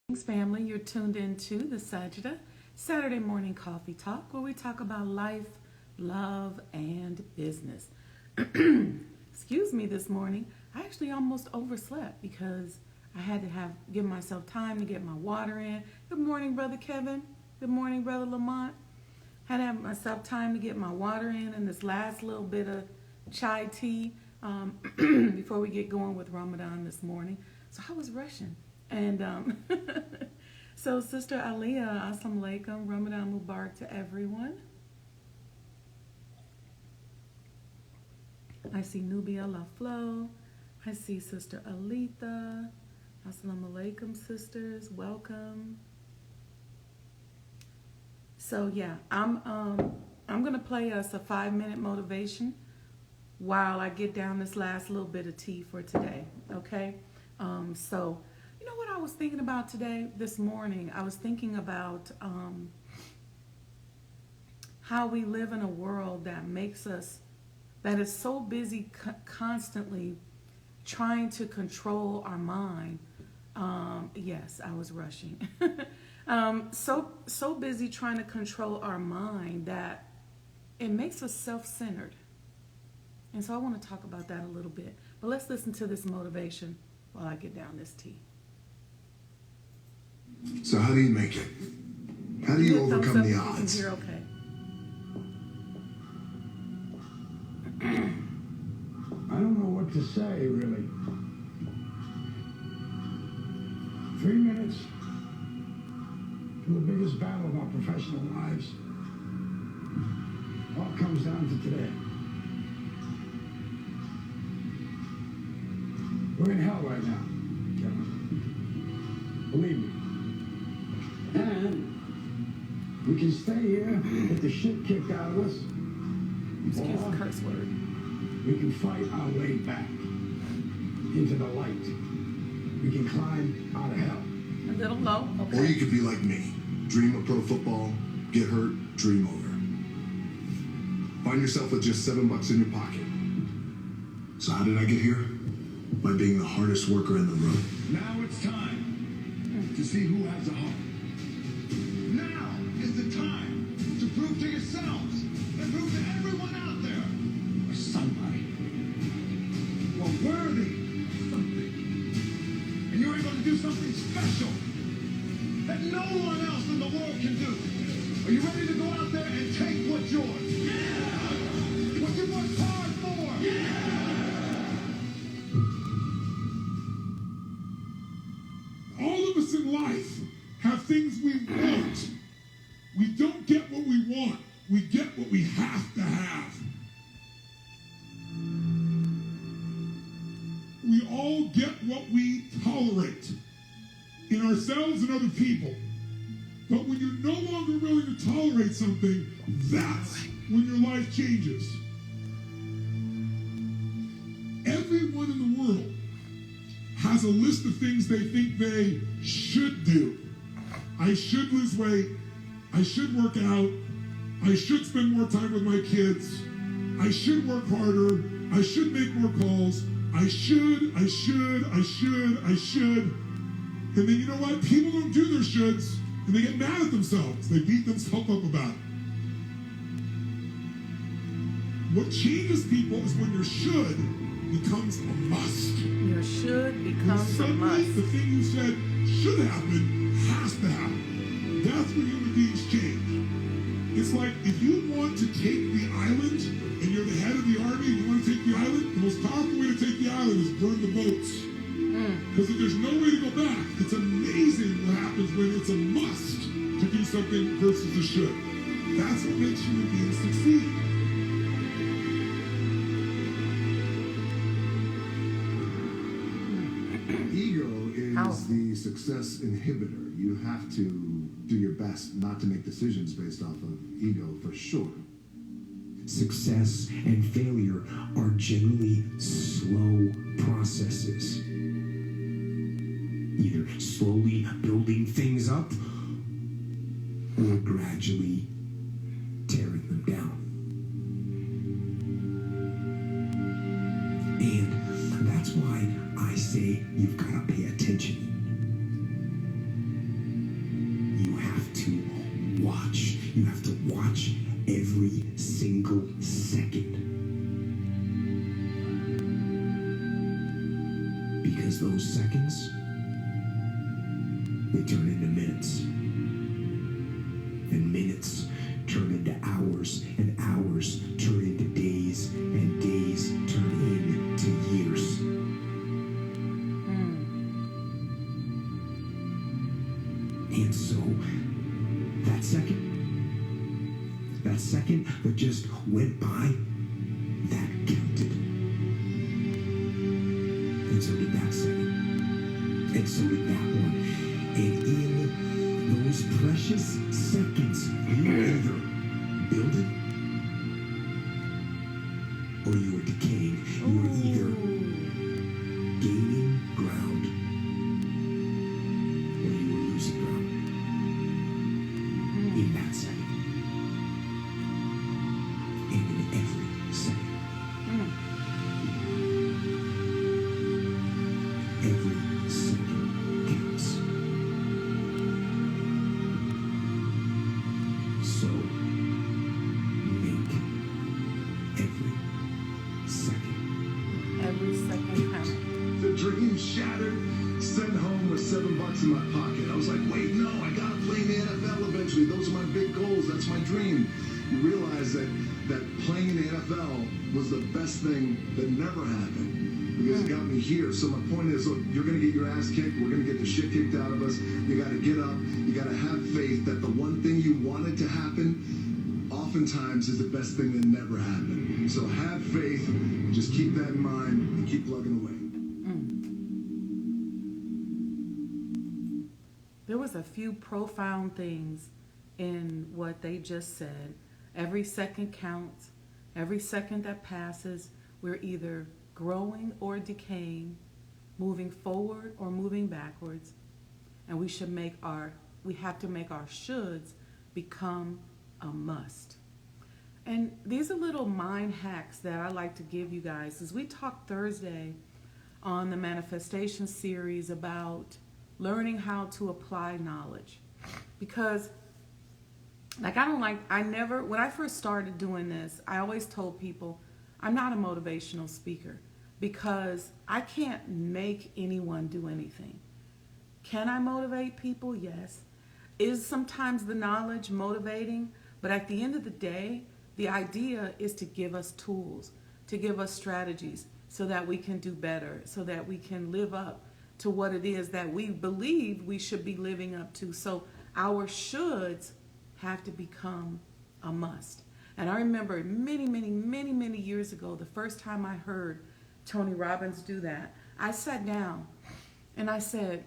Thanks, family. You're tuned into the Sajdah Saturday Morning Coffee Talk, where we talk about life, love, and business. Excuse me this morning. I actually almost overslept because I had to give myself time to get my water in. Good morning, Brother Kevin. Good morning, Brother Lamont. Had to have myself time to get my water in and this last little bit of chai tea before we get going with Ramadan this morning. So I was rushing. And so Sister Aliyah, Assalamu alaikum, Ramadan Mubarak to everyone. I see Nubia La Flo. I see Sister Alita. Assalamu alaikum, sisters. Welcome. So yeah, I'm gonna play us a 5-minute motivation while I get down this last little bit of tea for today. Okay. So you know what I was thinking about this morning? I was thinking about how we live in a world that is so busy constantly trying to control our mind. Yes, I was rushing. So busy trying to control our mind that it makes us self-centered. And so I want to talk about that a little bit. But let's listen to this motivation while I get down this tea. So how do you make it? How do you overcome the odds? You're okay. I don't know what to say, really. 3 minutes to the biggest battle of our professional lives. All comes down to today. We're in hell right now, Kevin. Believe me. And we can stay here, get the shit kicked out of us. Excuse the curse word. We can fight our way back into the light. We can climb out of hell. A little low, okay. Or you could be like me. Dream of pro football, get hurt, dream over. Find yourself with just $7 in your pocket. So how did I get here? By being the hardest worker in the room. Now it's time to see who has a heart. Now is the time to prove to yourselves and prove to everyone out there or somebody you're worthy of something. And you're able to do something special that no one else in the world can do. Are you ready to go out there and take what's yours? Yeah! What you worked hard for? Yeah! All of us in life have things we want. We don't get what we want. We get what we have to have. We all get what we tolerate in ourselves and other people. But when you're no longer willing to tolerate something, that's when your life changes. Everyone in the world has a list of things they think they should do. I should lose weight. I should work out. I should spend more time with my kids. I should work harder. I should make more calls. I should. And then you know what? People don't do their shoulds and they get mad at themselves. They beat themselves up about it. What changes people is when your should becomes a must. Your should becomes a suddenly, must. the thing you said should happen has to happen. That's when human beings change. It's like if you want to take the island and you're the head of the army and you want to take the island, the most powerful way to take the island is burn the boats. Because if there's no way to go back, it's amazing what happens when it's a must to do something versus a should. That's what makes human beings succeed. Ego is the success inhibitor. You have to do your best not to make decisions based off of ego, for sure. Success and failure are generally slow processes. Either slowly building things up or gradually tearing them down. And that's why I say you've got to pay attention. every single second. Because those seconds, they turn into minutes. And minutes turn into hours, and hours turn into days, and days turn into years. And so, that second that just went by, that counted. And so did that second. And so did that one. And in those precious seconds, you were either building or you were decaying. You were either gaining ground or you were losing ground. In that second. And in every second. Every second counts. So, make every second. Every second counts. The dream shattered. Sent home with $7 in my pocket. I was like, wait, no, I gotta play in the NFL eventually. Those are my big goals. That's my dream. You realize that playing in the NFL was the best thing that never happened because it got me here. So my point is, look, you're gonna get your ass kicked. We're gonna get the shit kicked out of us. You gotta get up. You gotta have faith that the one thing you wanted to happen oftentimes is the best thing that never happened. So have faith. Just keep that in mind and keep plugging away. There was a few profound things in what they just said. Every second counts. Every second that passes, we're either growing or decaying, moving forward or moving backwards. And we have to make our shoulds become a must. And these are little mind hacks that I like to give you guys. As we talked Thursday on the manifestation series about learning how to apply knowledge. Because when I first started doing this, I always told people I'm not a motivational speaker because I can't make anyone do anything. Can I motivate people? Yes. Is sometimes the knowledge motivating? But at the end of the day, the idea is to give us tools, to give us strategies so that we can do better, so that we can live up to what it is that we believe we should be living up to. So our shoulds have to become a must. And I remember many years ago, the first time I heard Tony Robbins do that, I sat down and I said,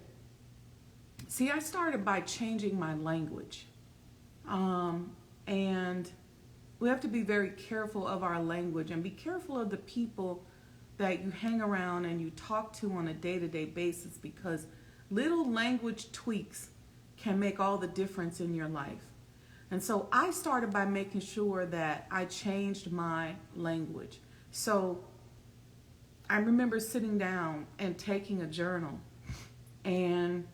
see, I started by changing my language. And we have to be very careful of our language and be careful of the people that you hang around and you talk to on a day-to-day basis, because little language tweaks can make all the difference in your life. And so I started by making sure that I changed my language. So I remember sitting down and taking a journal and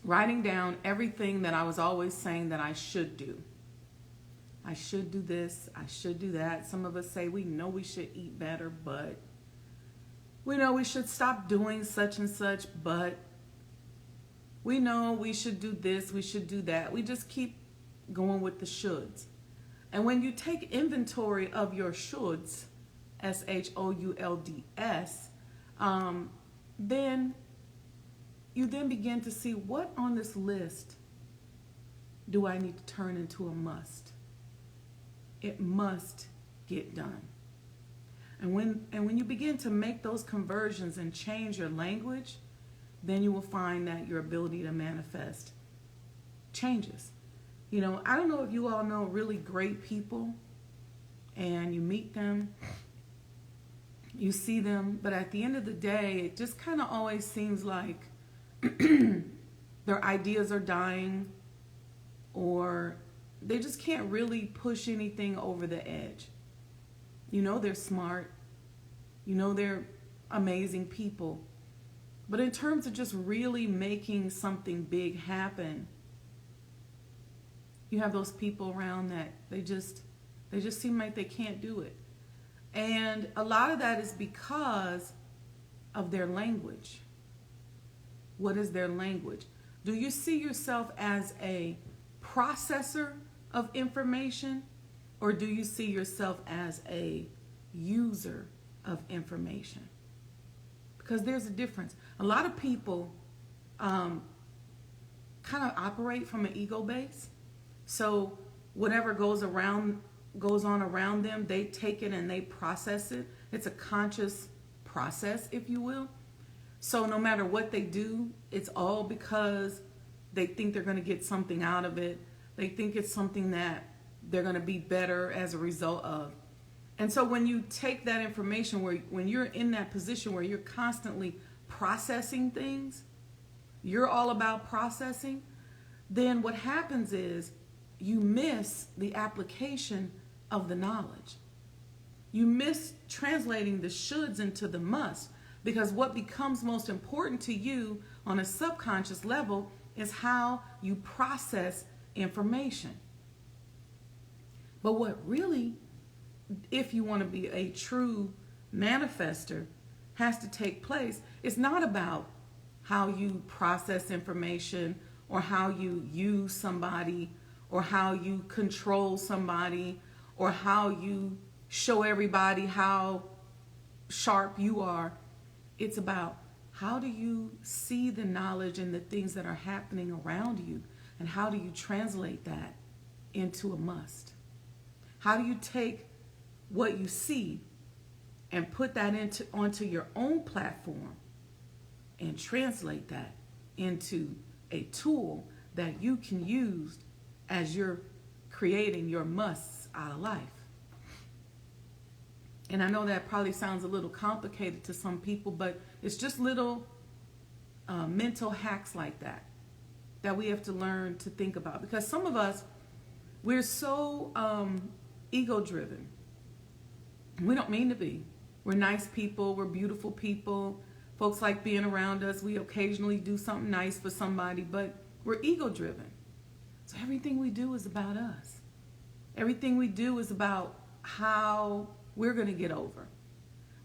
writing down everything that I was always saying that I should do. I should do this, I should do that. Some of us say we know we should eat better, but we know we should stop doing such and such, but we know we should do this, we should do that. We just keep going with the shoulds. And when you take inventory of your shoulds, SHOULDS, then you then begin to see what on this list do I need to turn into a must. It must get done. And when you begin to make those conversions and change your language, then you will find that your ability to manifest changes. You know, I don't know if you all know really great people and you meet them, you see them, but at the end of the day, it just kind of always seems like their ideas are dying, or they just can't really push anything over the edge. You know they're smart. You know they're amazing people. But in terms of just really making something big happen, You have those people around that they just seem like they can't do it. And a lot of that is because of their language. What is their language? Do you see yourself as a processor of information, or do you see yourself as a user of information? Because there's a difference. A lot of people kind of operate from an ego base. So whatever goes on around them, they take it and they process it. It's a conscious process, if you will. So no matter what they do, it's all because they think they're going to get something out of it. They think it's something that they're going to be better as a result of. And so when you take that information, when you're in that position where you're constantly processing things, you're all about processing, then what happens is you miss the application of the knowledge. You miss translating the shoulds into the musts, because what becomes most important to you on a subconscious level is how you process information. But what really, if you want to be a true manifester, has to take place, it's not about how you process information or how you use somebody or how you control somebody or how you show everybody how sharp you are. It's about how do you see the knowledge and the things that are happening around you, and how do you translate that into a must? How do you take what you see and put that onto your own platform and translate that into a tool that you can use as you're creating your musts out of life? And I know that probably sounds a little complicated to some people, but it's just little mental hacks like that we have to learn to think about. Because some of us, we're so ego-driven. We don't mean to be. We're nice people. We're beautiful people. Folks like being around us. We occasionally do something nice for somebody, but we're ego-driven. So everything we do is about us. Everything we do is about how we're going to get over.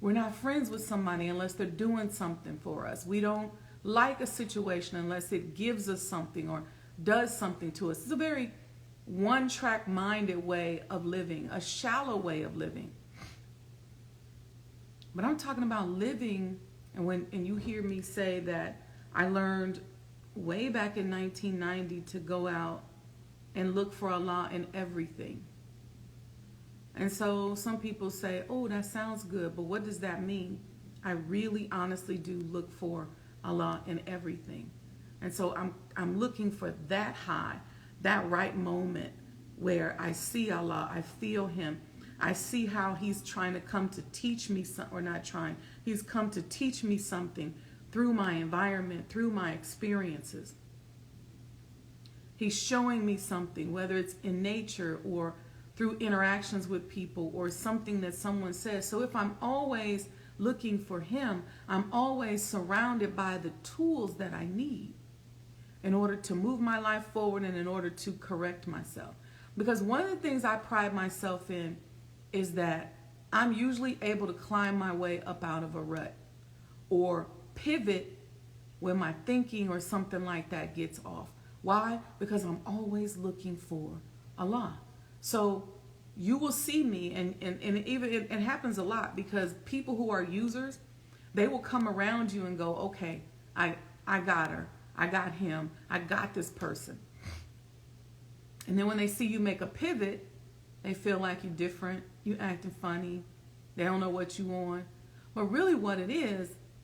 We're not friends with somebody unless they're doing something for us. We don't like a situation unless it gives us something or does something to us. It's a very one-track minded way of living, a shallow way of living. But I'm talking about living, and you hear me say that I learned way back in 1990 to go out and look for Allah in everything. And so some people say, oh, that sounds good, but what does that mean? I really honestly do look for Allah in everything. And so I'm looking for that high, that right moment where I see Allah, I feel Him. I see how He's trying to come to teach me something, or not trying. He's come to teach me something through my environment, through my experiences. He's showing me something, whether it's in nature or through interactions with people or something that someone says. So if I'm always looking for Him, I'm always surrounded by the tools that I need in order to move my life forward and in order to correct myself. Because one of the things I pride myself in is that I'm usually able to climb my way up out of a rut or pivot when my thinking or something like that gets off. Why? Because I'm always looking for Allah. So you will see me, and even it happens a lot, because people who are users, they will come around you and go, okay, I got her, I got him, I got this person. And then when they see you make a pivot, they feel like you're different, you acting funny, they don't know what you want. But really what it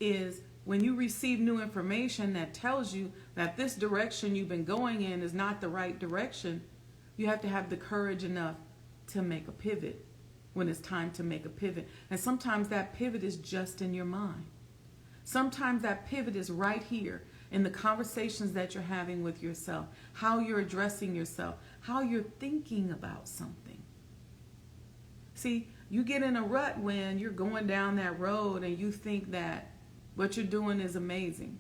is when you receive new information that tells you that this direction you've been going in is not the right direction, you have to have the courage enough to make a pivot when it's time to make a pivot. And sometimes that pivot is just in your mind. Sometimes that pivot is right here in the conversations that you're having with yourself, how you're addressing yourself, how you're thinking about something. See, you get in a rut when you're going down that road and you think that what you're doing is amazing.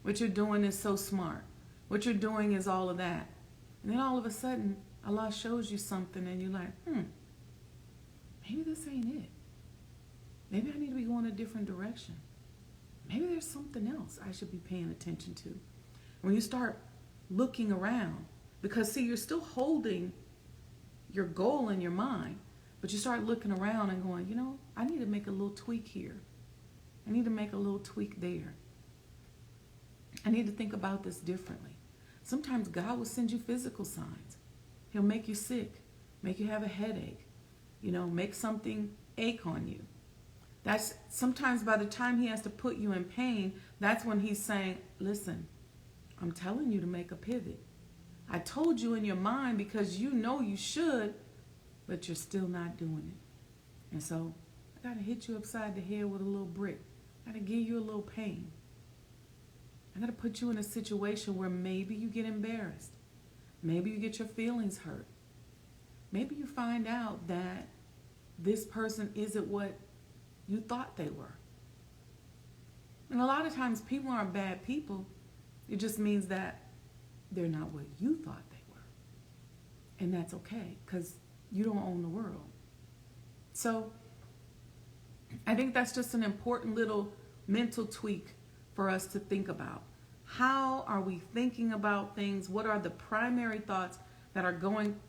What you're doing is so smart. What you're doing is all of that. And then all of a sudden, Allah shows you something and you're like, maybe this ain't it. Maybe I need to be going a different direction. Maybe there's something else I should be paying attention to. When you start looking around, because see, you're still holding your goal in your mind, but you start looking around and going, you know, I need to make a little tweak here. I need to make a little tweak there. I need to think about this differently. Sometimes God will send you physical signs. He'll make you sick, make you have a headache, you know, make something ache on you. That's sometimes by the time he has to put you in pain, that's when he's saying, listen, I'm telling you to make a pivot. I told you in your mind because you know you should, but you're still not doing it. And so I got to hit you upside the head with a little brick. I got to give you a little pain. I got to put you in a situation where maybe you get embarrassed. Maybe you get your feelings hurt. Maybe you find out that this person isn't what you thought they were. And a lot of times people aren't bad people. It just means that they're not what you thought they were. And that's okay, because you don't own the world. So I think that's just an important little mental tweak for us to think about. How are we thinking about things? What are the primary thoughts that are going to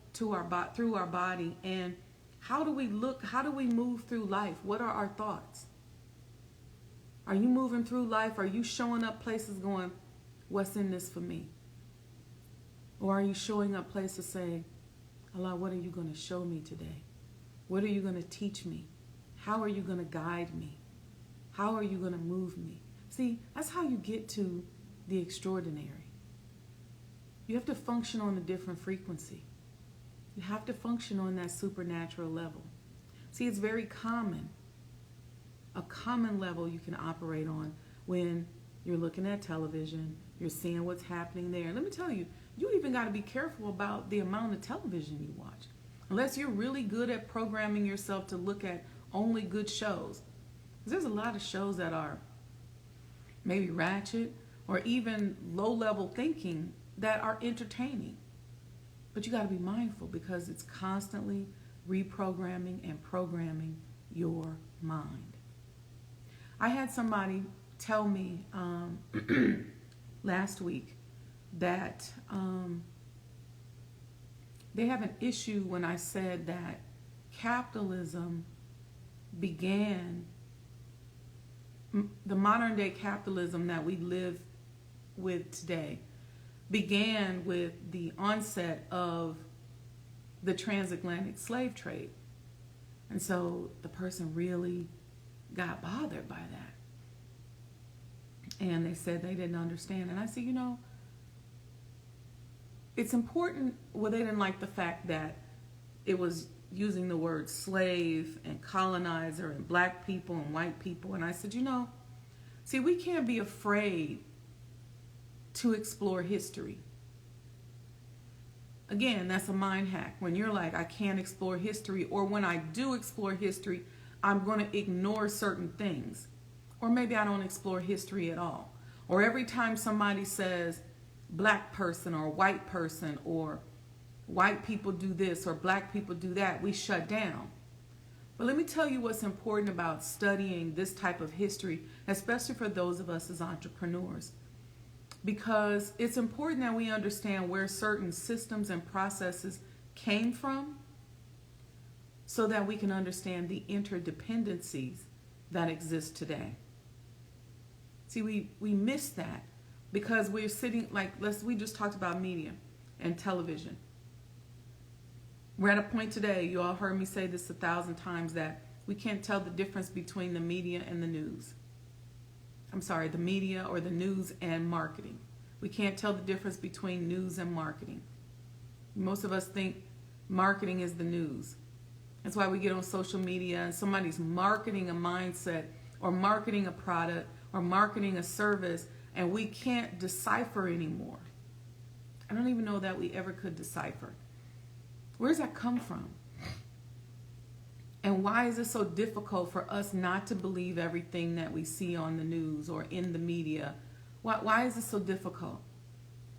through our body? And how do we look? How do we move through life? What are our thoughts? Are you moving through life? Are you showing up places going, what's in this for me? Or are you showing up places saying, Allah, what are you going to show me today? What are you going to teach me? How are you going to guide me? How are you going to move me? See, that's how you get to the extraordinary. You have to function on a different frequency. You have to function on that supernatural level. See, it's very common. A common level you can operate on when you're looking at television, you're seeing what's happening there. And let me tell you, you even got to be careful about the amount of television you watch. Unless you're really good at programming yourself to look at only good shows. There's a lot of shows that are maybe ratchet or even low-level thinking that are entertaining. But you got to be mindful because it's constantly reprogramming and programming your mind. I had somebody tell me last week that they have an issue when I said that capitalism began, the modern day capitalism that we live with today began with the onset of the transatlantic slave trade. And so the person really got bothered by that. And they said they didn't understand. And I said, you know, it's important. Well, they didn't like the fact that it was using the word slave and colonizer and black people and white people. And I said, you know, see, we can't be afraid to explore history. Again, that's a mind hack. When you're like, I can't explore history, or when I do explore history, I'm going to ignore certain things. Or maybe I don't explore history at all. Or every time somebody says black person or white person or white people do this or black people do that, we shut down. But let me tell you what's important about studying this type of history, especially for those of us as entrepreneurs. Because it's important that we understand where certain systems and processes came from so that we can understand the interdependencies that exist today. See, we miss that because we're sitting, like, we just talked about media and television. We're at a point today, you all heard me say this 1,000 times, that we can't tell the difference between the media and the news. I'm sorry, the media or the news and marketing. We can't tell the difference between news and marketing. Most of us think marketing is the news. That's why we get on social media and somebody's marketing a mindset or marketing a product or marketing a service, and we can't decipher anymore. I don't even know that we ever could decipher. Where does that come from? And why is it so difficult for us not to believe everything that we see on the news or in the media? Why is it so difficult?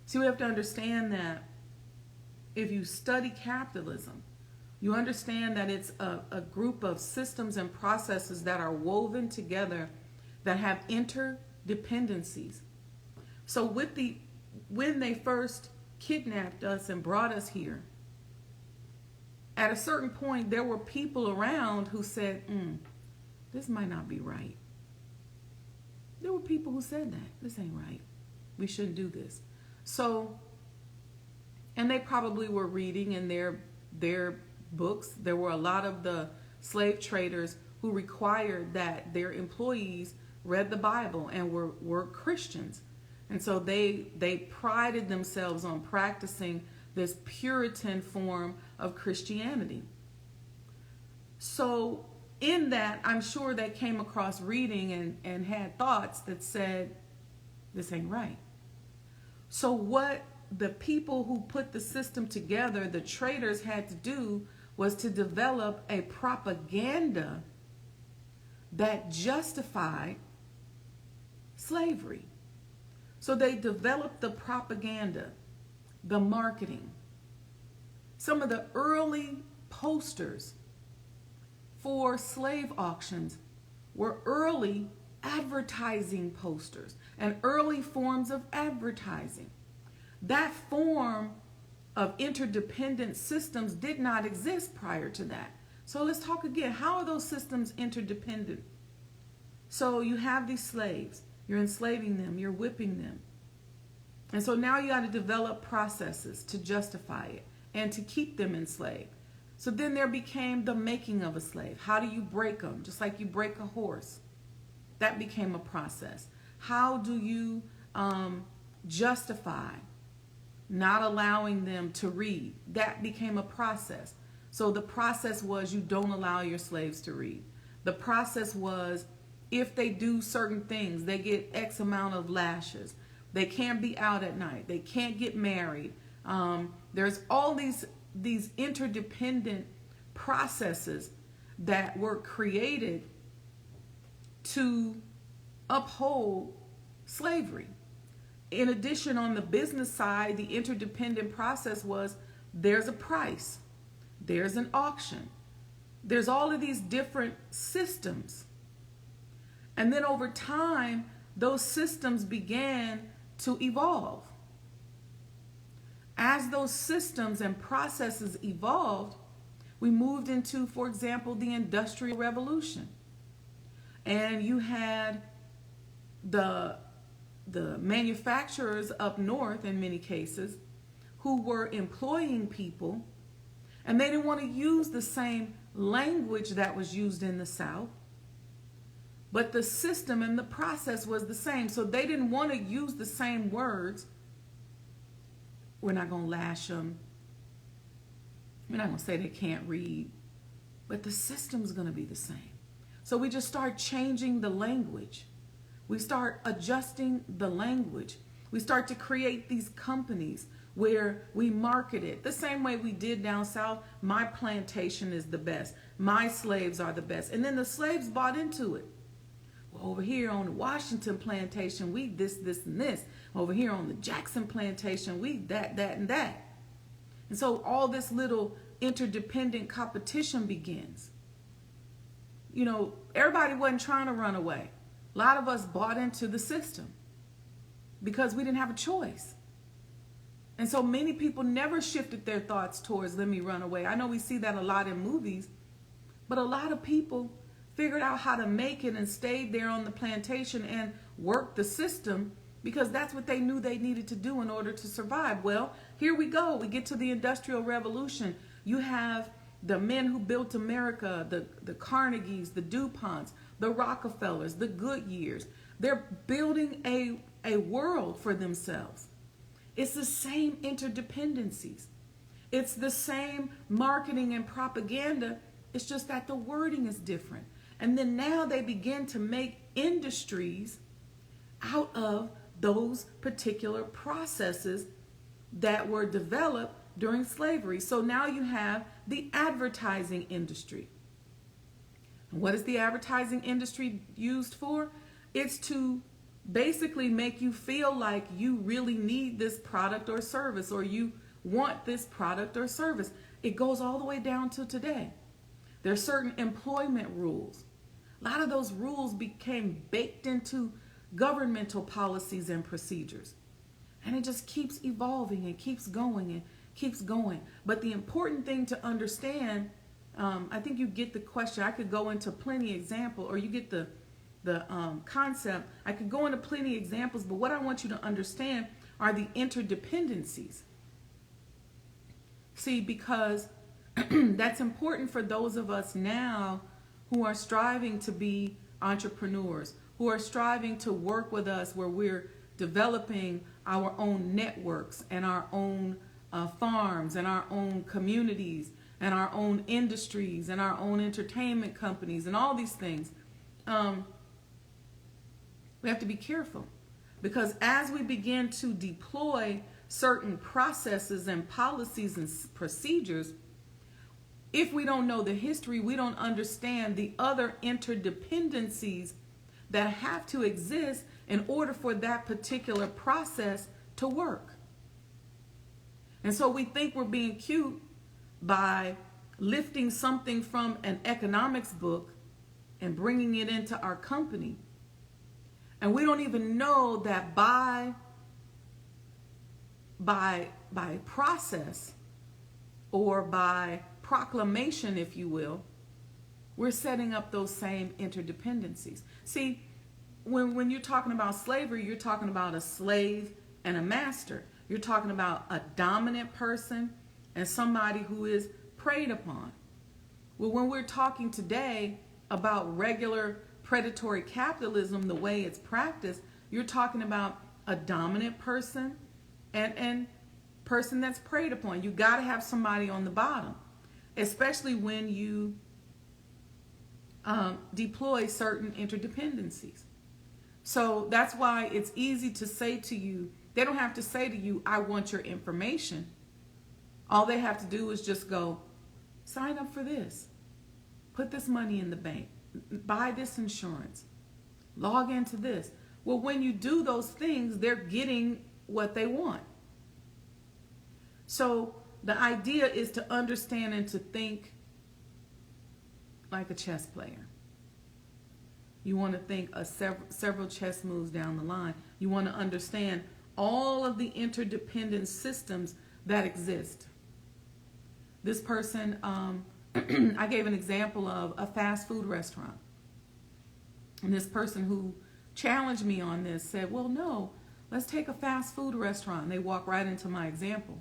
See, we have to understand that if you study capitalism, you understand that it's a group of systems and processes that are woven together that have interdependencies. So when they first kidnapped us and brought us here, at a certain point, there were people around who said, this might not be right. There were people who said that. This ain't right. We shouldn't do this. So, and they probably were reading in their books. There were a lot of the slave traders who required that their employees read the Bible and were Christians. And so they prided themselves on practicing this Puritan form of Christianity. So in that, I'm sure they came across reading and had thoughts that said, this ain't right. So what the people who put the system together, the traders, had to do was to develop a propaganda that justified slavery. So they developed the propaganda, the marketing. Some of the early posters for slave auctions were early advertising posters and early forms of advertising. That form of interdependent systems did not exist prior to that. So let's talk again. How are those systems interdependent? So you have these slaves. You're enslaving them. You're whipping them. And so now you got to develop processes to justify it and to keep them enslaved. So then there became the making of a slave. How do you break them? Just like you break a horse. That became a process. How do you justify not allowing them to read? That became a process. So the process was you don't allow your slaves to read. The process was if they do certain things, they get X amount of lashes. They can't be out at night. They can't get married. There's all these interdependent processes that were created to uphold slavery. In addition, on the business side, the interdependent process was there's a price, there's an auction, there's all of these different systems. And then over time, those systems began to evolve. As those systems and processes evolved, we moved into, for example, the Industrial Revolution. And you had the manufacturers up north, in many cases, who were employing people, and they didn't want to use the same language that was used in the South, but the system and the process was the same. So they didn't want to use the same words. We're not going to lash them. We're not going to say they can't read, but the system's going to be the same. So we just start changing the language. We start adjusting the language. We start to create these companies where we market it the same way we did down south. My plantation is the best. My slaves are the best. And then the slaves bought into it. Well, over here on the Washington plantation, we this, and this. Over here on the Jackson plantation, we that, and that. And so all this little interdependent competition begins. You know, everybody wasn't trying to run away. A lot of us bought into the system because we didn't have a choice. And so many people never shifted their thoughts towards let me run away. I know we see that a lot in movies, but a lot of people figured out how to make it and stayed there on the plantation and worked the system because that's what they knew they needed to do in order to survive. Well, here we go. We get to the Industrial Revolution. You have the men who built America, the Carnegies, the DuPonts, the Rockefellers, the Goodyears. They're building a world for themselves. It's the same interdependencies. It's the same marketing and propaganda. It's just that the wording is different. And then now they begin to make industries out of those particular processes that were developed during slavery. So now you have the advertising industry. And what is the advertising industry used for? It's to basically make you feel like you really need this product or service, or you want this product or service. It goes all the way down to today. There are certain employment rules. A lot of those rules became baked into governmental policies and procedures. And it just keeps evolving and keeps going and keeps going. But the important thing to understand, I think you get the question. I could go into plenty of examples, or you get the concept. I could go into plenty of examples, but what I want you to understand are the interdependencies. See, because that's important for those of us now who are striving to be entrepreneurs, who are striving to work with us where we're developing our own networks and our own farms and our own communities and our own industries and our own entertainment companies and all these things. We have to be careful, because as we begin to deploy certain processes and policies and procedures, if we don't know the history, we don't understand the other interdependencies that have to exist in order for that particular process to work. And so we think we're being cute by lifting something from an economics book and bringing it into our company. And we don't even know that by process or by proclamation, if you will, we're setting up those same interdependencies. See, when you're talking about slavery, you're talking about a slave and a master. You're talking about a dominant person and somebody who is preyed upon. Well, when we're talking today about regular predatory capitalism, the way it's practiced, you're talking about a dominant person and person that's preyed upon. You got to have somebody on the bottom, especially when you deploy certain interdependencies. So that's why it's easy to say to you, they don't have to say to you, I want your information. All they have to do is just go, sign up for this, put this money in the bank, buy this insurance, log into this. Well, when you do those things, they're getting what they want. So the idea is to understand and to think like a chess player. You want to think several chess moves down the line. You want to understand all of the interdependent systems that exist. This person, I gave an example of a fast food restaurant. And this person who challenged me on this said, well, no, let's take a fast food restaurant. And they walk right into my example.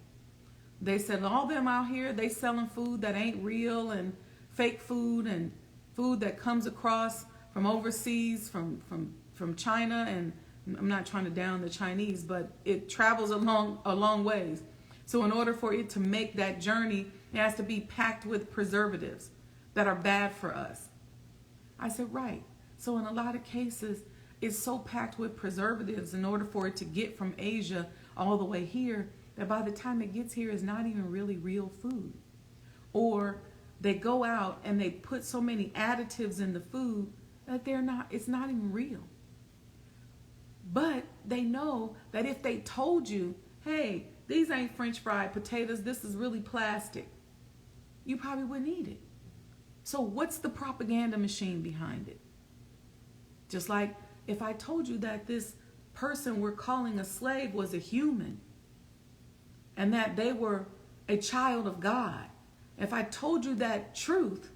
They said, all them out here, they selling food that ain't real and fake food and food that comes across from overseas, from China. And I'm not trying to down the Chinese, but it travels a long ways. So in order for it to make that journey, it has to be packed with preservatives that are bad for us. I said, right. So in a lot of cases, it's so packed with preservatives in order for it to get from Asia all the way here, that by the time it gets here, it's not even really real food. Or they go out and they put so many additives in the food that it's not even real. But they know that if they told you, hey, these ain't French fried potatoes, this is really plastic, you probably wouldn't eat it. So what's the propaganda machine behind it? Just like if I told you that this person we're calling a slave was a human and that they were a child of God, if I told you that truth,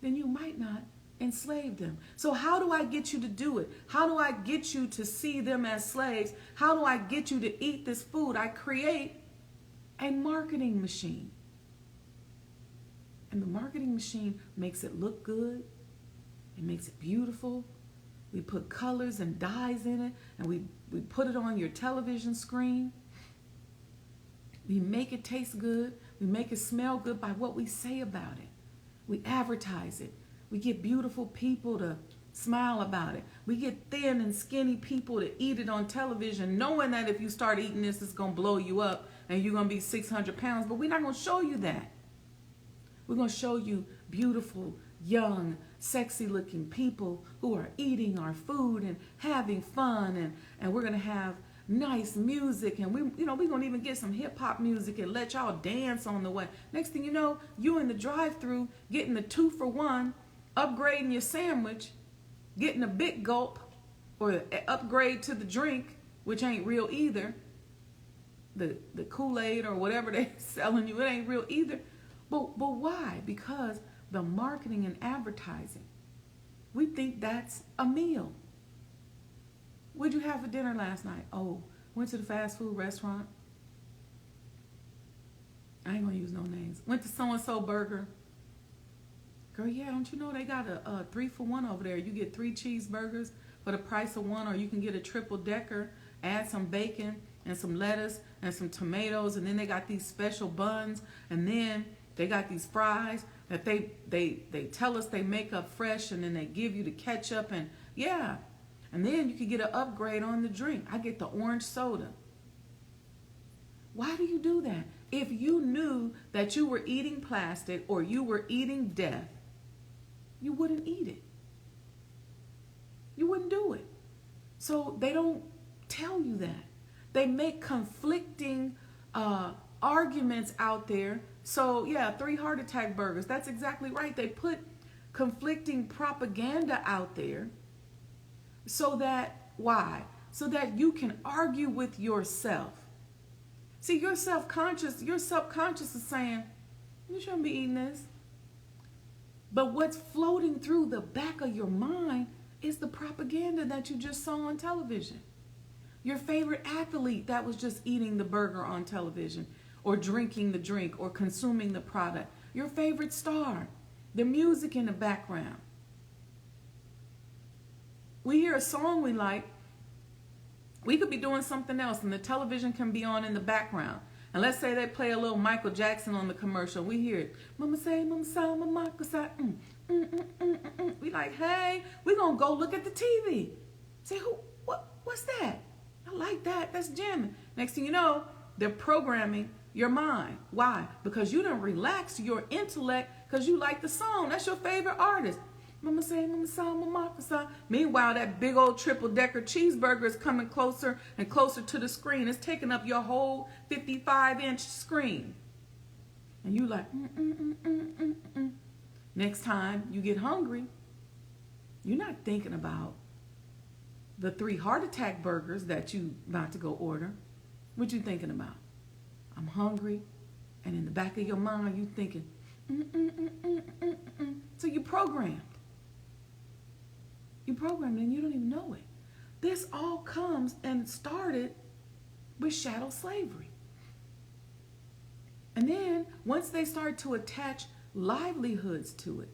then you might not enslave them. So how do I get you to do it? How do I get you to see them as slaves? How do I get you to eat this food? I create a marketing machine. And the marketing machine makes it look good. It makes it beautiful. We put colors and dyes in it, and we put it on your television screen. We make it taste good. We make it smell good by what we say about it. We advertise it. We get beautiful people to smile about it. We get thin and skinny people to eat it on television, knowing that if you start eating this, it's going to blow you up and you're going to be 600 pounds. But we're not going to show you that. We're going to show you beautiful, young, sexy-looking people who are eating our food and having fun. And we're going to have nice music, and we're going to even get some hip hop music and let y'all dance on the way. Next thing you know, you in the drive-thru getting the 2-for-1, upgrading your sandwich, getting a big gulp or upgrade to the drink, which ain't real either. The Kool-Aid or whatever they selling you, it ain't real either. But why? Because the marketing and advertising, we think that's a meal. What'd you have for dinner last night? Oh, went to the fast food restaurant. I ain't gonna use no names. Went to so-and-so burger. Girl, yeah, don't you know they got a 3-for-1 over there? You get 3 cheeseburgers for the price of 1, or you can get a triple decker, add some bacon and some lettuce and some tomatoes, and then they got these special buns, and then they got these fries that they tell us they make up fresh, and then they give you the ketchup, and yeah. And then you can get an upgrade on the drink. I get the orange soda. Why do you do that? If you knew that you were eating plastic or you were eating death, you wouldn't eat it. You wouldn't do it. So they don't tell you that. They make conflicting arguments out there. So yeah, 3 heart attack burgers. That's exactly right. They put conflicting propaganda out there so that, why? So that you can argue with yourself. See, your subconscious is saying, you shouldn't be eating this. But what's floating through the back of your mind is the propaganda that you just saw on television. Your favorite athlete that was just eating the burger on television, or drinking the drink, or consuming the product. Your favorite star, the music in the background. We hear a song we like, we could be doing something else, and the television can be on in the background. And let's say they play a little Michael Jackson on the commercial. We hear it. Mama say, mama say, mama say, We like, hey, we're going to go look at the TV. Say, what's that? I like that. That's jamming. Next thing you know, they're programming your mind. Why? Because you done relaxed your intellect because you like the song. That's your favorite artist. Mama say, mama say, mama say. Meanwhile, that big old triple decker cheeseburger is coming closer and closer to the screen. It's taking up your whole 55-inch screen. And you like, Next time you get hungry, you're not thinking about the 3 heart attack burgers that you about to go order. What you thinking about? I'm hungry. And in the back of your mind, you thinking, So you programmed. You programmed and you don't even know it. This all comes and started with chattel slavery. And then once they start to attach livelihoods to it,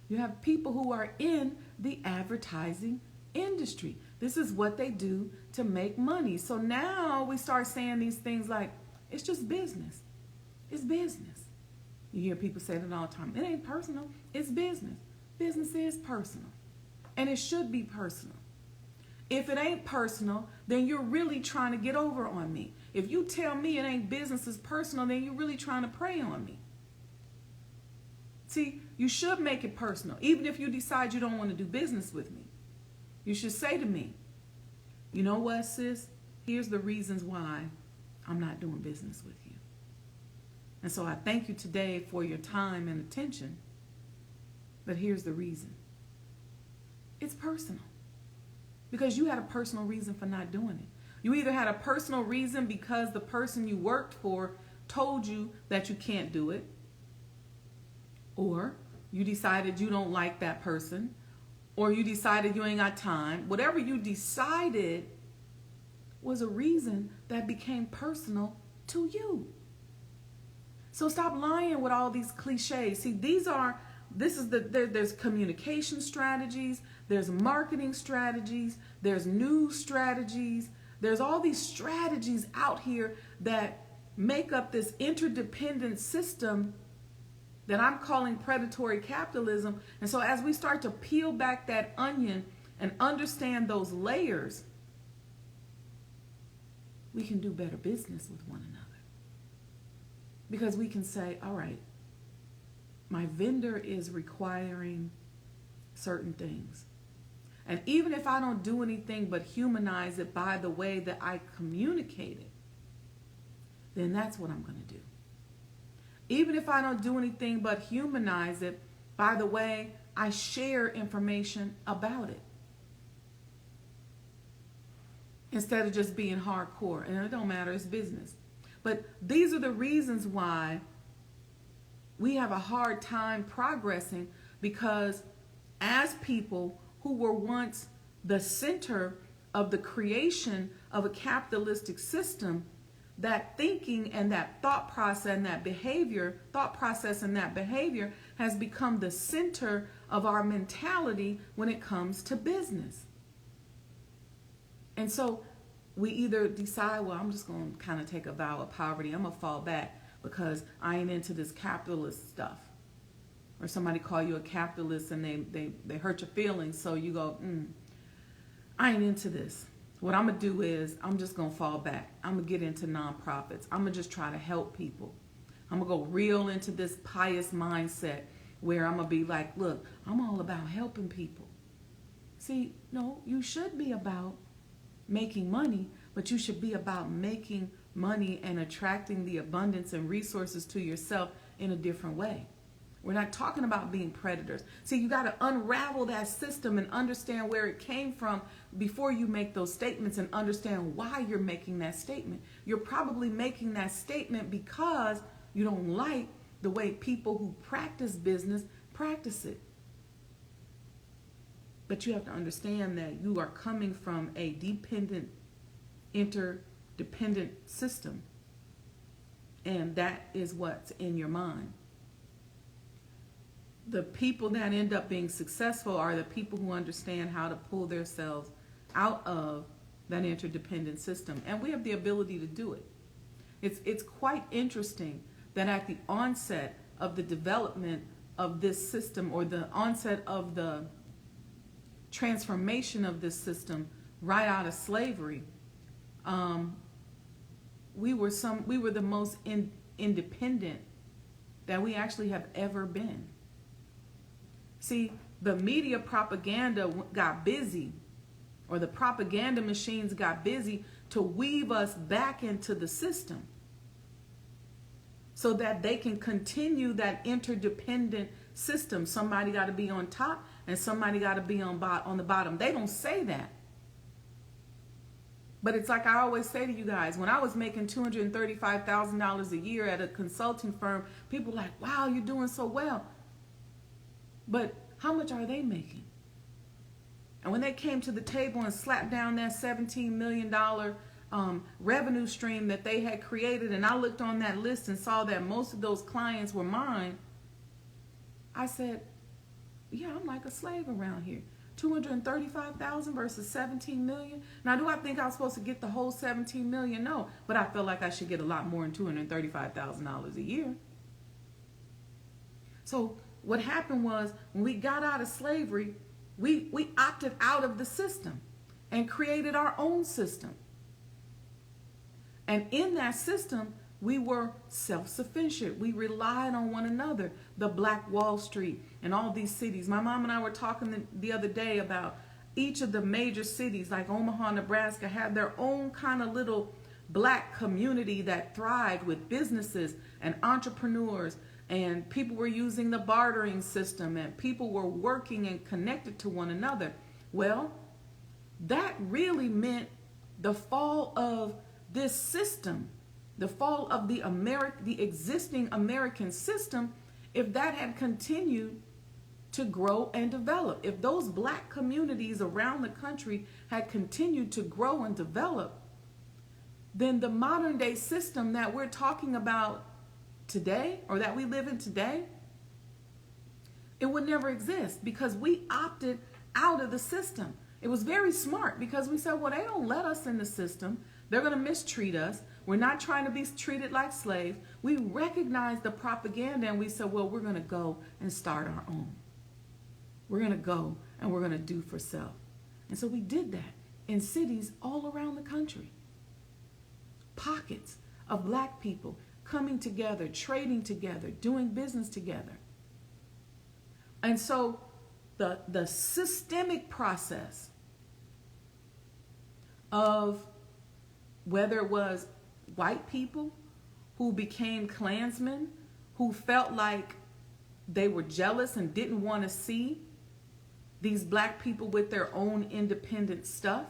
you have people who are in the advertising industry. This is what they do to make money. So now we start saying these things like, it's just business. It's business. You hear people say that all the time. It ain't personal. It's business. Business is personal. And it should be personal. If it ain't personal, then you're really trying to get over on me. If you tell me it ain't business, it's personal, then you're really trying to prey on me. See, you should make it personal. Even if you decide you don't want to do business with me, you should say to me, you know what, sis? Here's the reasons why I'm not doing business with you. And so I thank you today for your time and attention, but here's the reason. It's personal. Because you had a personal reason for not doing it. You either had a personal reason because the person you worked for told you that you can't do it, or you decided you don't like that person, or you decided you ain't got time. Whatever you decided was a reason that became personal to you. So stop lying with all these cliches. See, there's communication strategies, there's marketing strategies, there's news strategies, there's all these strategies out here that make up this interdependent system that I'm calling predatory capitalism. And so as we start to peel back that onion and understand those layers, we can do better business with one another. Because we can say, all right, my vendor is requiring certain things. And even if I don't do anything but humanize it by the way that I communicate it, then that's what I'm going to do. Even if I don't do anything but humanize it by the way I share information about it, instead of just being hardcore. And it don't matter, it's business. But these are the reasons why we have a hard time progressing, because as people who were once the center of the creation of a capitalistic system, that thinking and that thought process and that behavior has become the center of our mentality when it comes to business. And so we either decide, well, I'm just going to kind of take a vow of poverty. I'm going to fall back because I ain't into this capitalist stuff. Or somebody call you a capitalist and they hurt your feelings. So you go, I ain't into this. What I'm going to do is I'm just going to fall back. I'm going to get into nonprofits. I'm going to just try to help people. I'm going to go real into this pious mindset where I'm going to be like, look, I'm all about helping people. See, no, you should be about making money, but you should be about making money and attracting the abundance and resources to yourself in a different way. We're not talking about being predators. See, you got to unravel that system and understand where it came from before you make those statements, and understand why you're making that statement. You're probably making that statement because you don't like the way people who practice business practice it. But you have to understand that you are coming from a dependent, interdependent system. And that is what's in your mind. The people that end up being successful are the people who understand how to pull themselves out of that interdependent system. And we have the ability to do it. It's quite interesting that at the onset of the development of this system, or the onset of the transformation of this system right out of slavery, we were the most independent that we actually have ever been. See, the media propaganda got busy, or the propaganda machines got busy to weave us back into the system so that they can continue that interdependent system. Somebody got to be on top and somebody got to be on the bottom. They don't say that. But it's like I always say to you guys, when I was making $235,000 a year at a consulting firm, people were like, wow, you're doing so well. But how much are they making? And when they came to the table and slapped down that $17 million revenue stream that they had created, and I looked on that list and saw that most of those clients were mine, I said, yeah, I'm like a slave around here. $235,000 versus $17 million. Now, do I think I was supposed to get the whole $17 million? No, but I felt like I should get a lot more than $235,000 a year. So what happened was, when we got out of slavery, we opted out of the system and created our own system. And in that system, we were self-sufficient. We relied on one another. The Black Wall Street and all these cities. My mom and I were talking the other day about each of the major cities, like Omaha, Nebraska, had their own kind of little black community that thrived with businesses and entrepreneurs. And people were using the bartering system, and people were working and connected to one another. Well, that really meant the fall of this system, the fall of the existing American system, if that had continued to grow and develop. If those black communities around the country had continued to grow and develop, then the modern day system that we're talking about today, or that we live in today, it would never exist, because we opted out of the system. It was very smart, because we said, well, they don't let us in the system. They're going to mistreat us. We're not trying to be treated like slaves. We recognized the propaganda, and we said, well, we're going to go and start our own. We're going to go and we're going to do for self. And so we did that in cities all around the country. Pockets of black people coming together, trading together, doing business together. And so the systemic process of whether it was white people who became Klansmen, who felt like they were jealous and didn't want to see these black people with their own independent stuff.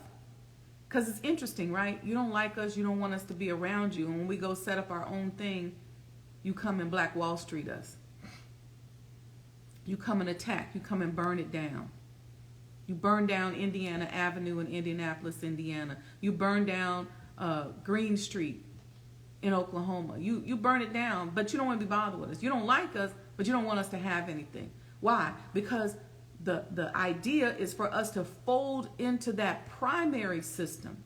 Because it's interesting, right? You don't like us, you don't want us to be around you. And when we go set up our own thing, you come and Black Wall Street us. You come and attack, you come and burn it down. You burn down Indiana Avenue in Indianapolis, Indiana. You burn down Green Street in Oklahoma. You burn it down, but you don't want to be bothered with us. You don't like us, but you don't want us to have anything. Why? Because the idea is for us to fold into that primary system.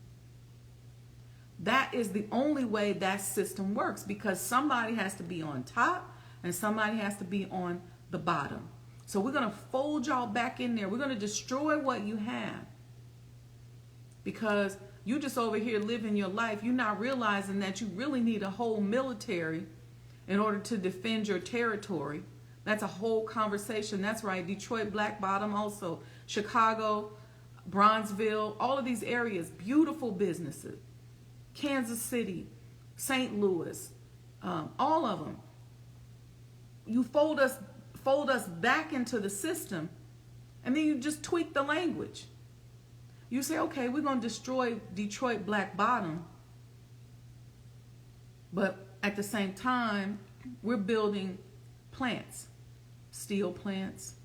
That is the only way that system works, because somebody has to be on top and somebody has to be on the bottom. So we're going to fold y'all back in there. We're going to destroy what you have, because you just over here living your life. You're not realizing that you really need a whole military in order to defend your territory. That's a whole conversation. That's right. Detroit, Black Bottom, also Chicago, Bronzeville, all of these areas, beautiful businesses. Kansas City, St. Louis, all of them. You fold us back into the system, and then you just tweak the language. You say, okay, we're going to destroy Detroit, Black Bottom, but at the same time, we're building plants, steel plants,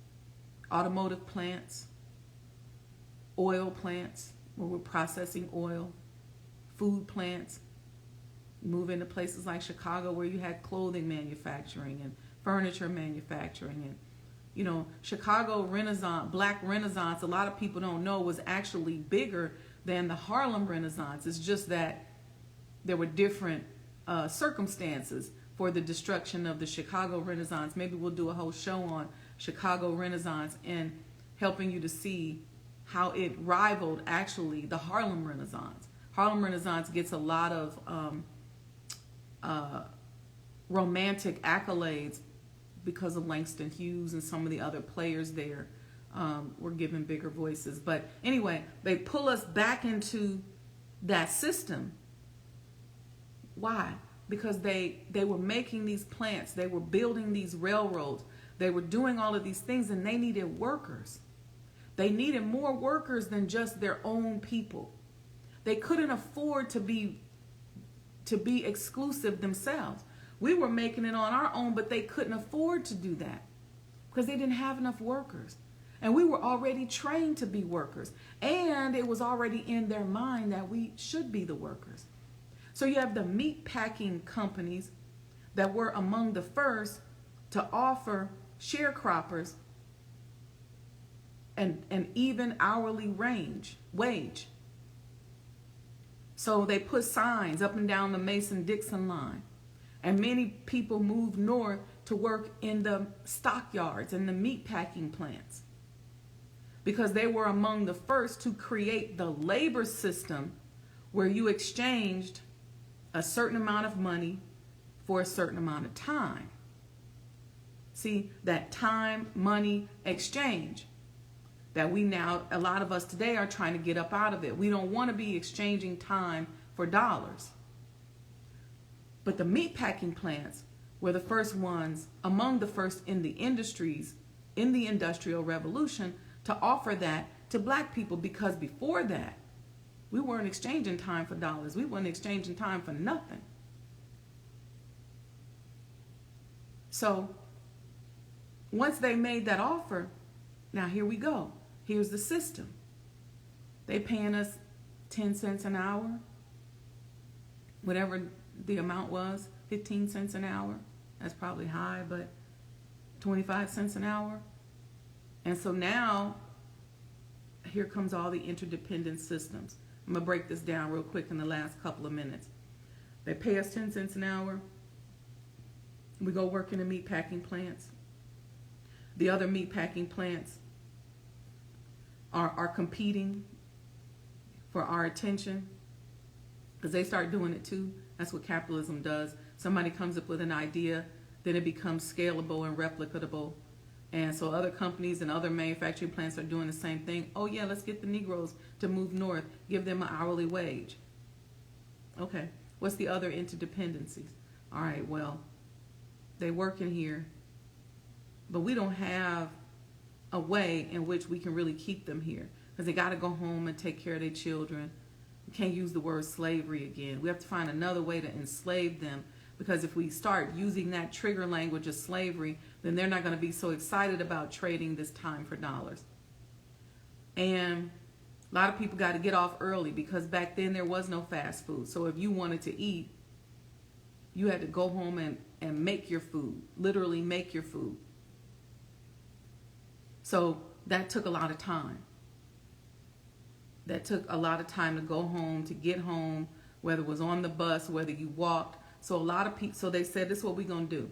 automotive plants, oil plants, where we're processing oil, food plants. Move into places like Chicago, where you had clothing manufacturing and furniture manufacturing. And you know, Chicago Renaissance, Black Renaissance, a lot of people don't know, was actually bigger than the Harlem Renaissance. It's just that there were different circumstances for the destruction of the Chicago Renaissance. Maybe we'll do a whole show on Chicago Renaissance and helping you to see how it rivaled actually the Harlem Renaissance. Harlem Renaissance gets a lot of romantic accolades because of Langston Hughes and some of the other players there were given bigger voices. But anyway, they pull us back into that system. Why? Because they were making these plants, they were building these railroads, they were doing all of these things, and they needed workers. They needed more workers than just their own people. They couldn't afford to be exclusive themselves. We were making it on our own, but they couldn't afford to do that because they didn't have enough workers. And we were already trained to be workers. And it was already in their mind that we should be the workers. So you have the meat packing companies that were among the first to offer sharecroppers an even hourly wage. So they put signs up and down the Mason-Dixon line. And many people moved north to work in the stockyards and the meat packing plants, because they were among the first to create the labor system where you exchanged a certain amount of money for a certain amount of time. See, that time, money exchange that we now, a lot of us today are trying to get up out of it. We don't want to be exchanging time for dollars. But the meatpacking plants were the first ones, among the first in the industries, in the Industrial Revolution, to offer that to black people, because before that, we weren't exchanging time for dollars. We weren't exchanging time for nothing. So once they made that offer, now here we go. Here's the system. They paying us 10 cents an hour, whatever the amount was, 15 cents an hour. That's probably high, but 25 cents an hour. And so now, here comes all the interdependent systems. I'm going to break this down real quick in the last couple of minutes. They pay us 10 cents an hour. We go work in the meat packing plants. The other meat packing plants are competing for our attention, because they start doing it too. That's what capitalism does. Somebody comes up with an idea, then it becomes scalable and replicable. And so other companies and other manufacturing plants are doing the same thing. Oh yeah, let's get the Negroes to move north, give them an hourly wage. Okay, what's the other interdependencies? All right, well, they work in here, but we don't have a way in which we can really keep them here because they got to go home and take care of their children. We can't use the word slavery again. We have to find another way to enslave them, because if we start using that trigger language of slavery, then they're not going to be so excited about trading this time for dollars. And a lot of people got to get off early because back then there was no fast food. So if you wanted to eat, you had to go home and make your food, literally make your food. So that took a lot of time. That took a lot of time to go home, to get home, whether it was on the bus, whether you walked. So a lot of people, so they said, this is what we're going to do.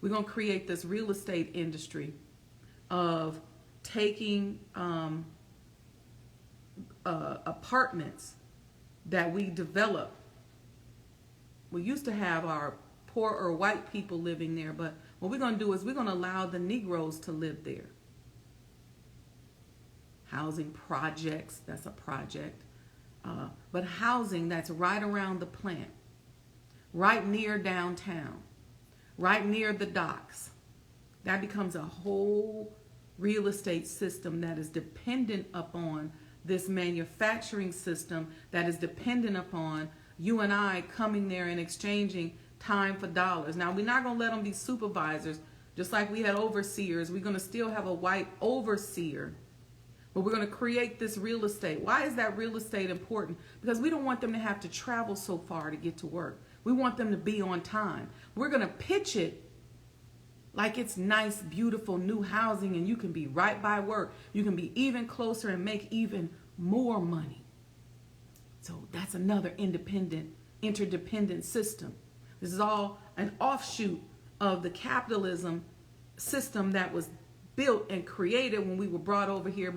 We're going to create this real estate industry of taking apartments that we develop. We used to have our poor or white people living there, but what we're going to do is we're going to allow the Negroes to live there. Housing projects, that's a project. But housing that's right around the plant, right near downtown, right near the docks. That becomes a whole real estate system that is dependent upon this manufacturing system, that is dependent upon you and I coming there and exchanging time for dollars. Now, we're not going to let them be supervisors. Just like we had overseers, we're going to still have a white overseer. But we're going to create this real estate. Why is that real estate important? Because we don't want them to have to travel so far to get to work. We want them to be on time. We're going to pitch it like it's nice, beautiful, new housing, and you can be right by work. You can be even closer and make even more money. So that's another interdependent system. This is all an offshoot of the capitalism system that was built and created when we were brought over here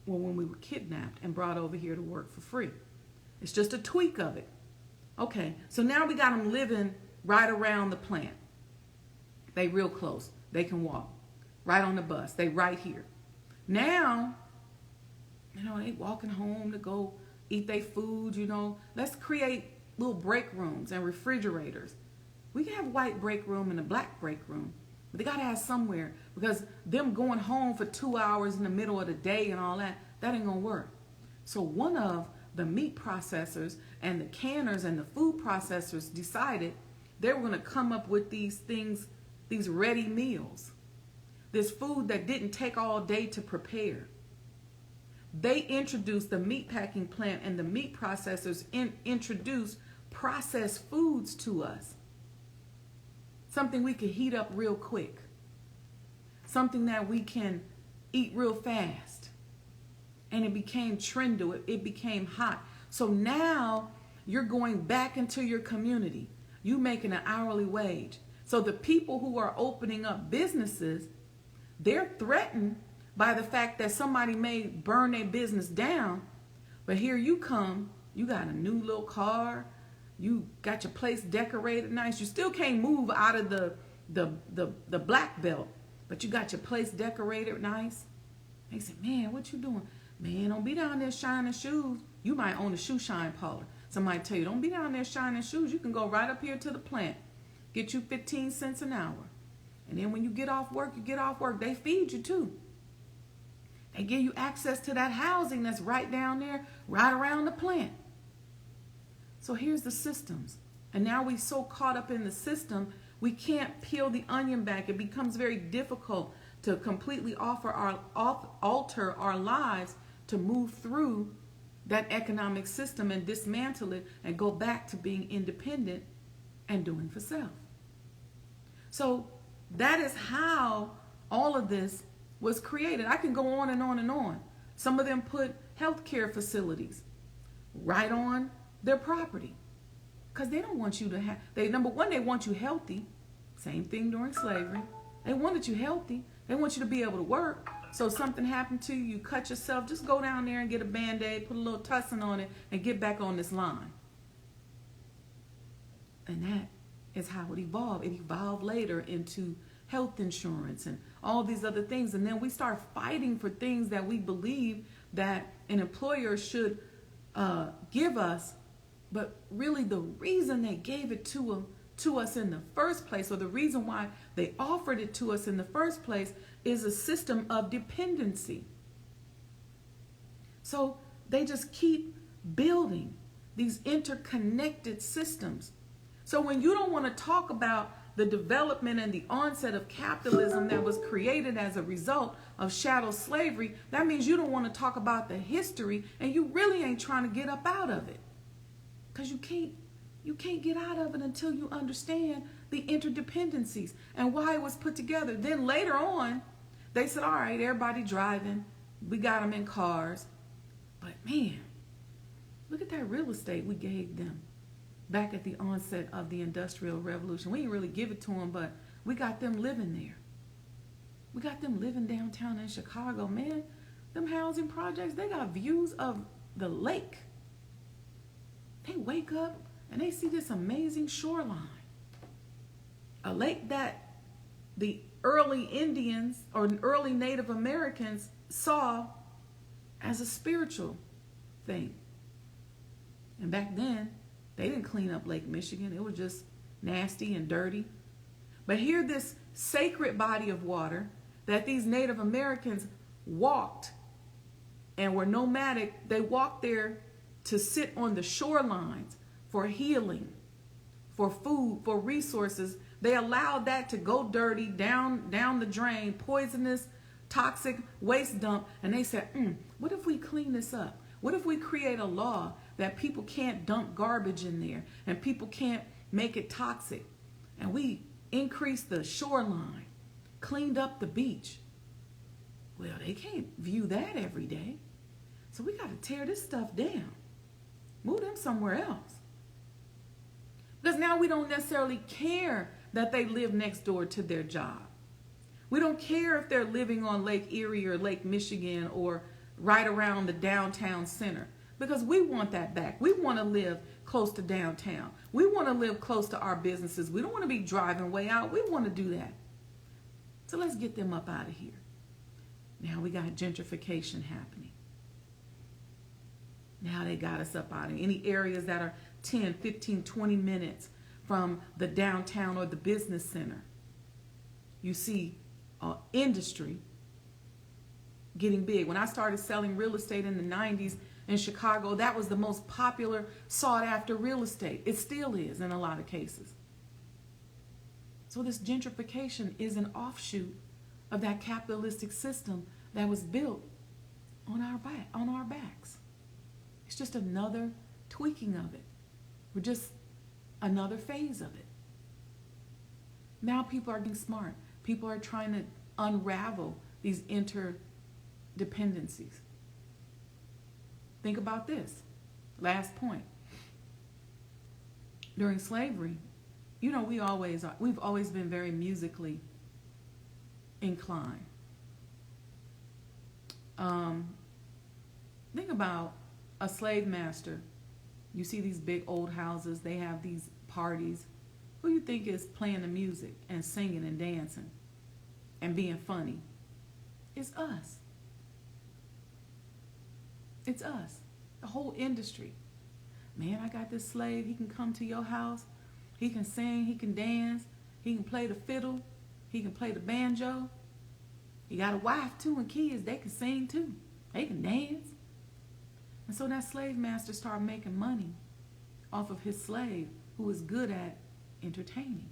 when we were kidnapped and brought over here to work for free. It's just a tweak of it. Okay, so now we got them living right around the plant. They real close. They can walk. Right on the bus. They right here. Now, they walking home to go eat their food, Let's create little break rooms and refrigerators. We can have a white break room and a black break room. But they got to have somewhere, because them going home for 2 hours in the middle of the day and all that ain't going to work. So one of the meat processors and the canners and the food processors decided they were going to come up with these things, these ready meals, this food that didn't take all day to prepare. They introduced the meat packing plant, and the meat processors introduced processed foods to us. Something we can heat up real quick. Something that we can eat real fast. And it became trendy. It became hot. So now you're going back into your community. You making an hourly wage. So the people who are opening up businesses, they're threatened by the fact that somebody may burn their business down. But here you come. You got a new little car. You got your place decorated nice. You still can't move out of the black belt, but you got your place decorated nice. They say, man, what you doing? Man, don't be down there shining shoes. You might own a shoe shine parlor. Somebody tell you, don't be down there shining shoes. You can go right up here to the plant. Get you 15 cents an hour. And then when you get off work, They feed you too. They give you access to that housing that's right down there, right around the plant. So here's the systems. And now we're so caught up in the system, we can't peel the onion back. It becomes very difficult to completely alter our lives to move through that economic system and dismantle it and go back to being independent and doing for self. So that is how all of this was created. I can go on and on and on. Some of them put healthcare facilities right on their property because they don't want you to have, number one, they want you healthy. Same thing during slavery. They wanted you healthy. They want you to be able to work. So if something happened to you, you cut yourself, just go down there and get a Band-Aid, put a little tussin on it, and get back on this line. And that is how it evolved. It evolved later into health insurance and all these other things. And then we start fighting for things that we believe that an employer should give us. But really the reason they gave it to us in the first place, or the reason why they offered it to us in the first place, is a system of dependency. So they just keep building these interconnected systems. So when you don't want to talk about the development and the onset of capitalism that was created as a result of chattel slavery, that means you don't want to talk about the history, and you really ain't trying to get up out of it. Because you can't get out of it until you understand the interdependencies and why it was put together. Then later on, they said, all right, everybody driving. We got them in cars. But man, look at that real estate we gave them back at the onset of the Industrial Revolution. We didn't really give it to them, but we got them living there. We got them living downtown in Chicago. Man, them housing projects, they got views of the lake. They wake up and they see this amazing shoreline. A lake that the early Indians or early Native Americans saw as a spiritual thing. And back then, they didn't clean up Lake Michigan. It was just nasty and dirty. But here, this sacred body of water that these Native Americans walked and were nomadic, they walked there to sit on the shorelines for healing, for food, for resources. They allowed that to go dirty down the drain, poisonous, toxic waste dump. And they said, what if we clean this up? What if we create a law that people can't dump garbage in there and people can't make it toxic? And we increased the shoreline, cleaned up the beach. Well, they can't view that every day. So we got to tear this stuff down. Move them somewhere else. Because now we don't necessarily care that they live next door to their job. We don't care if they're living on Lake Erie or Lake Michigan or right around the downtown center, because we want that back. We want to live close to downtown. We want to live close to our businesses. We don't want to be driving way out. We want to do that. So let's get them up out of here. Now we got gentrification happening. Now they got us up out of any areas that are 10, 15, 20 minutes from the downtown or the business center. You see industry getting big. When I started selling real estate in the 90s in Chicago, that was the most popular, sought after real estate. It still is in a lot of cases. So this gentrification is an offshoot of that capitalistic system that was built on our backs. It's just another tweaking of it. We're just another phase of it. Now people are getting smart. People are trying to unravel these interdependencies. Think about this. Last point. During slavery, you know, we've always been very musically inclined. Think about a slave master. You see these big old houses, they have these parties. Who you think is playing the music and singing and dancing and being funny? It's us. It's us. The whole industry. Man, I got this slave. He can come to your house. He can sing. He can dance. He can play the fiddle. He can play the banjo. He got a wife too and kids. They can sing too. They can dance. And so that slave master started making money off of his slave who was good at entertaining.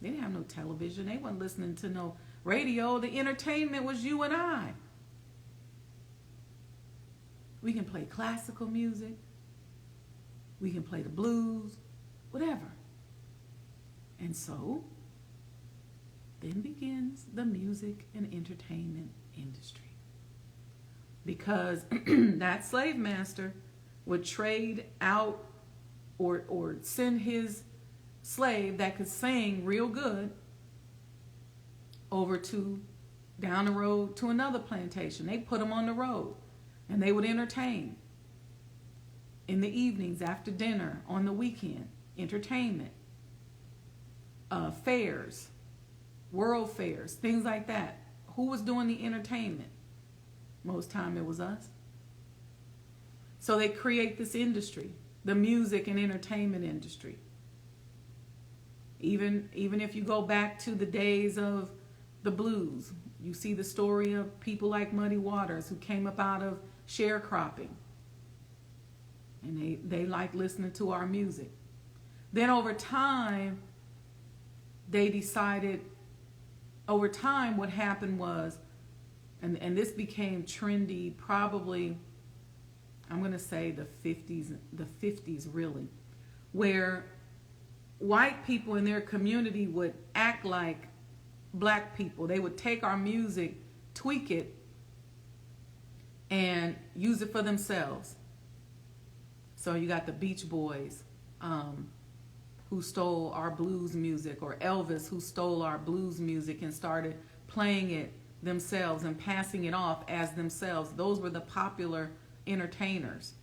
They didn't have no television. They weren't listening to no radio. The entertainment was you and I. We can play classical music. We can play the blues, whatever. And so, then begins the music and entertainment industry. Because that slave master would trade out or send his slave that could sing real good over to down the road to another plantation. They put them on the road and they would entertain in the evenings after dinner, on the weekend, entertainment, fairs, world fairs, things like that. Who was doing the entertainment? Most time it was us. So they create this industry, the music and entertainment industry. Even if you go back to the days of the blues, you see the story of people like Muddy Waters who came up out of sharecropping. And they like listening to our music. Then over time, they decided, over time what happened was, and this became trendy probably, I'm going to say the 50s really, where white people in their community would act like black people. They would take our music, tweak it, and use it for themselves. So you got the Beach Boys who stole our blues music, or Elvis who stole our blues music and started playing it themselves and passing it off as themselves. Those were the popular entertainers.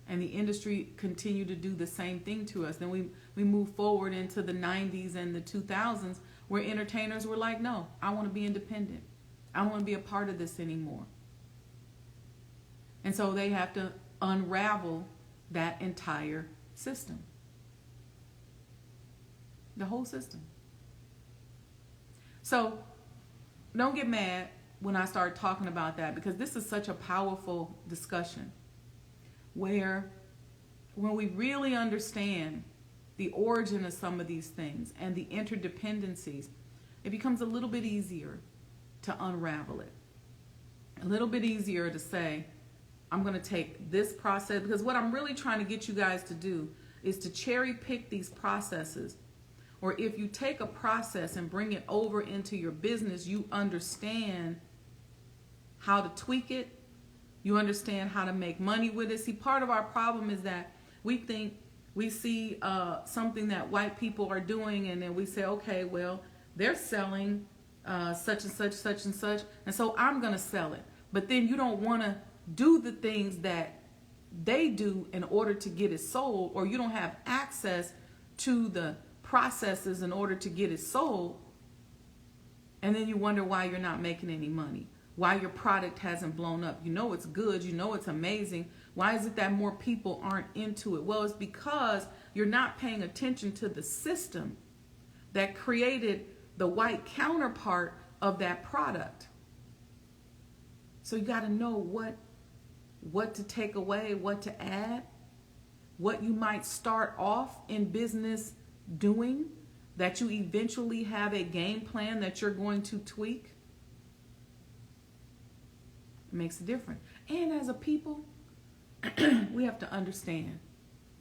And the industry continued to do the same thing to us. Then we move forward into the 90s and the 2000s where entertainers were like, no, I want to be independent. I don't want to be a part of this anymore. And so they have to unravel that entire system. The whole system. So don't get mad when I start talking about that, because this is such a powerful discussion where when we really understand the origin of some of these things and the interdependencies, it becomes a little bit easier to unravel it. A little bit easier to say, I'm going to take this process, because what I'm really trying to get you guys to do is to cherry pick these processes. Or if you take a process and bring it over into your business, you understand how to tweak it. You understand how to make money with it. See, part of our problem is that we think we see something that white people are doing, and then we say, okay, well, they're selling such and such, such and such, and so I'm going to sell it. But then you don't want to do the things that they do in order to get it sold, or you don't have access to the processes in order to get it sold, and then you wonder why you're not making any money, why your product hasn't blown up. You know it's good, you know it's amazing. Why is it that more people aren't into it? Well, it's because you're not paying attention to the system that created the white counterpart of that product. So you got to know what to take away, what to add, what you might start off in business doing, that you eventually have a game plan that you're going to tweak. It makes a difference. And as a people, we have to understand.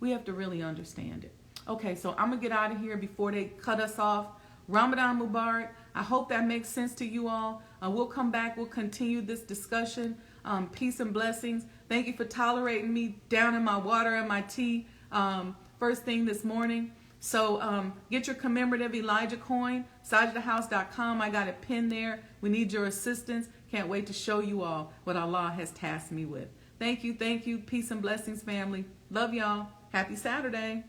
We have to really understand it. Okay, so I'm going to get out of here before they cut us off. Ramadan Mubarak. I hope that makes sense to you all. We'll come back. We'll continue this discussion. Peace and blessings. Thank you for tolerating me down in my water and my tea first thing this morning. So get your commemorative Elijah coin, sajdahhouse.com. I got it pinned there. We need your assistance. Can't wait to show you all what Allah has tasked me with. Thank you. Peace and blessings, family. Love y'all. Happy Saturday.